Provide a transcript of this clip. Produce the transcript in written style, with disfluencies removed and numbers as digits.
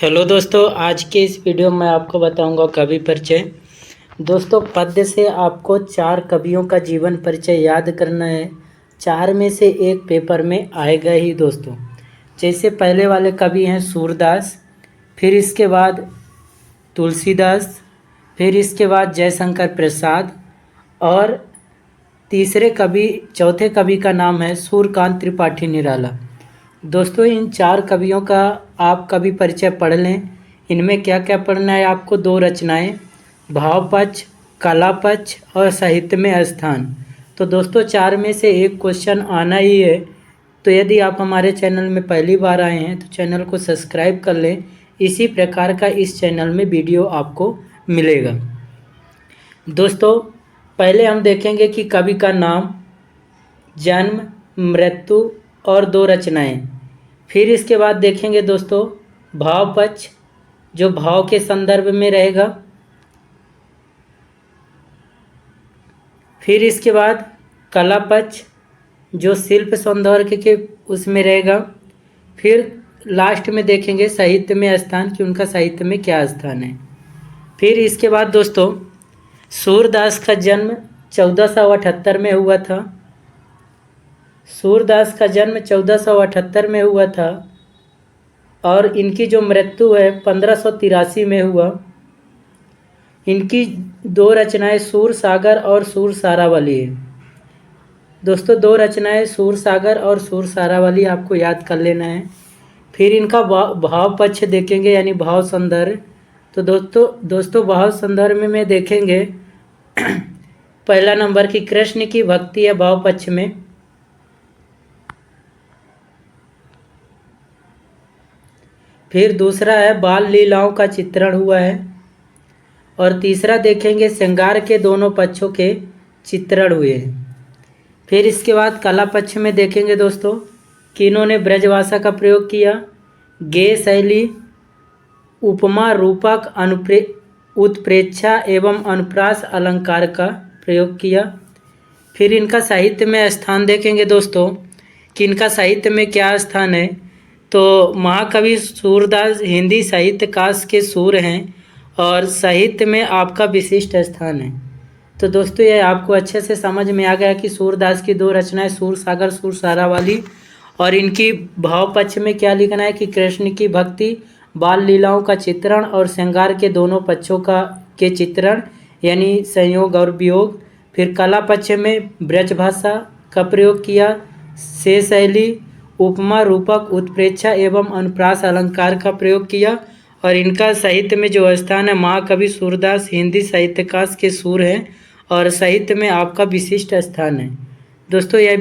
Hello दोस्तों, आज के इस वीडियो में आपको बताऊंगा कवि परिचय। दोस्तों, पद्य से आपको 4 कवियों का जीवन परिचय याद करना है। 4 में से एक पेपर में आएगा ही दोस्तों। जैसे पहले वाले कवि हैं सूरदास, फिर इसके बाद तुलसीदास, फिर इसके बाद जयशंकर प्रसाद और चौथे कवि का नाम है सूर्यकांत त्रिपाठी निराला। दोस्तों, इन 4 कवियों का आप कवि परिचय पढ़ लें। इनमें क्या क्या पढ़ना है आपको? 2 रचनाएं, भाव पक्ष, कला पक्ष और साहित्य में स्थान। तो दोस्तों, 4 में से एक क्वेश्चन आना ही है। तो यदि आप हमारे चैनल में पहली बार आए हैं तो चैनल को सब्सक्राइब कर लें। इसी प्रकार का इस चैनल में वीडियो आपको मिलेगा। दोस्तों, पहले हम देखेंगे कि कवि का नाम, जन्म, मृत्यु और 2 रचनाएं। फिर इसके बाद देखेंगे दोस्तों भाव पक्ष, जो भाव के संदर्भ में रहेगा। फिर इसके बाद कला पक्ष, जो शिल्प सौंदर्य के उसमें रहेगा। फिर लास्ट में देखेंगे साहित्य में स्थान, कि उनका साहित्य में क्या स्थान है। फिर इसके बाद दोस्तों सूरदास का जन्म 1478 में हुआ था। सूरदास का जन्म 1478 में हुआ था और इनकी जो मृत्यु है 1583 में हुआ। इनकी 2 रचनाएं सूरसागर और सूरसारावली है। दोस्तों, 2 रचनाएं सूरसागर और सूरसारावली आपको याद कर लेना है। फिर इनका भाव पक्ष देखेंगे, यानी भाव संदर्भ। तो दोस्तों भाव संदर्भ में देखेंगे पहला नंबर की कृष्ण की भक्ति है भाव पक्ष में। फिर दूसरा है बाल लीलाओं का चित्रण हुआ है। और तीसरा देखेंगे श्रृंगार के दोनों पक्षों के चित्रण हुए हैं। फिर इसके बाद कला पक्ष में देखेंगे दोस्तों कि इन्होंने ब्रजभाषा का प्रयोग किया, गेय शैली, उपमा, रूपक, उत्प्रेक्षा एवं अनुप्रास अलंकार का प्रयोग किया। फिर इनका साहित्य में स्थान देखेंगे दोस्तों कि इनका साहित्य में क्या स्थान है। तो महाकवि सूरदास हिंदी साहित्य काश के सूर हैं और साहित्य में आपका विशिष्ट स्थान है। तो दोस्तों, ये आपको अच्छे से समझ में आ गया कि सूरदास की 2 रचनाएं सूरसागर, सूरसारावली, और इनकी भाव पक्ष में क्या लिखना है कि कृष्ण की भक्ति, बाल लीलाओं का चित्रण और श्रृंगार के दोनों पक्षों के चित्रण, यानी संयोग और वियोग। फिर कला पक्ष में ब्रजभाषा का प्रयोग किया, से शैली, उपमा, रूपक, उत्प्रेक्षा एवं अनुप्रास अलंकार का प्रयोग किया। और इनका साहित्य में जो स्थान है, महाकवि सूरदास हिंदी साहित्यकाश के सूर हैं और साहित्य में आपका विशिष्ट स्थान है। दोस्तों, यह